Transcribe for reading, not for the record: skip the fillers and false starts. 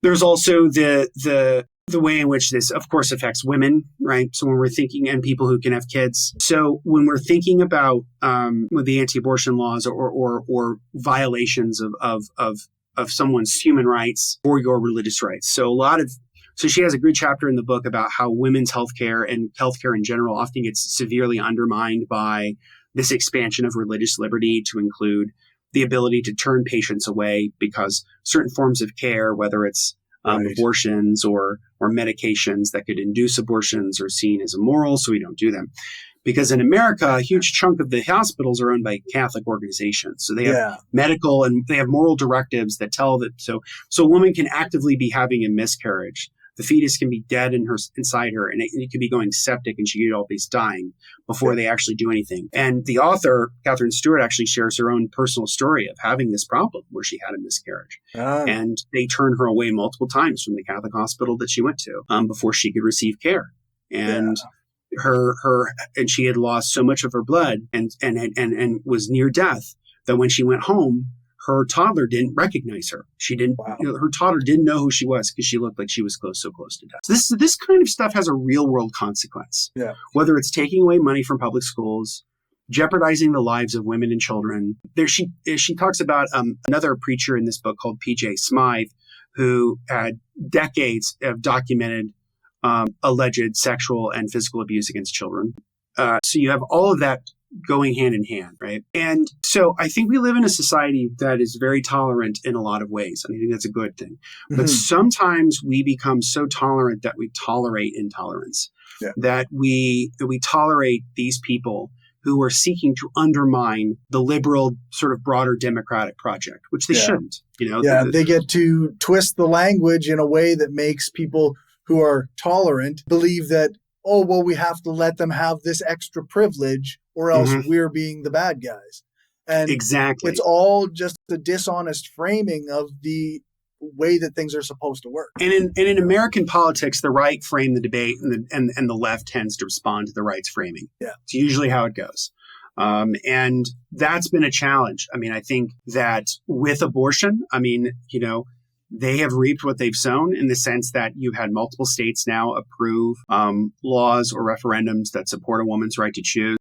There's also the way in which this, of course, affects women, right? So when we're thinking, and people who can have kids. So when we're thinking about with the anti-abortion laws or violations of someone's human rights or your religious rights. So she has a good chapter in the book about how women's healthcare and healthcare in general often gets severely undermined by this expansion of religious liberty to include the ability to turn patients away because certain forms of care, whether it's abortions or medications that could induce abortions, are seen as immoral, so we don't do them. Because in America, a huge chunk of the hospitals are owned by Catholic organizations. So they have medical and they have moral directives that tell that so a woman can actively be having a miscarriage. The fetus can be dead inside her, and it could be going septic, and she could always dying before they actually do anything. And the author, Catherine Stewart, actually shares her own personal story of having this problem where she had a miscarriage. And they turned her away multiple times from the Catholic hospital that she went to before she could receive care. And and she had lost so much of her blood and was near death that when she went home, her toddler didn't recognize her. She didn't. Her toddler didn't know who she was because she looked like she was so close to death. So this kind of stuff has a real world consequence. Yeah. Whether it's taking away money from public schools, jeopardizing the lives of women and children. She talks about another preacher in this book called P.J. Smythe, who had decades of documented alleged sexual and physical abuse against children. So you have all of that going hand in hand, right? And so I think we live in a society that is very tolerant in a lot of ways. And I think that's a good thing. But sometimes we become so tolerant that we tolerate intolerance, that we tolerate these people who are seeking to undermine the liberal sort of broader democratic project, which they shouldn't. They get to twist the language in a way that makes people who are tolerant believe that, oh, well, we have to let them have this extra privilege or else we're being the bad guys. And exactly, it's all just a dishonest framing of the way that things are supposed to work. And in American politics, the right frame the debate and the left tends to respond to the right's framing. Yeah. It's usually how it goes. And that's been a challenge. I mean, I think that with abortion, they have reaped what they've sown in the sense that you've had multiple states now approve laws or referendums that support a woman's right to choose.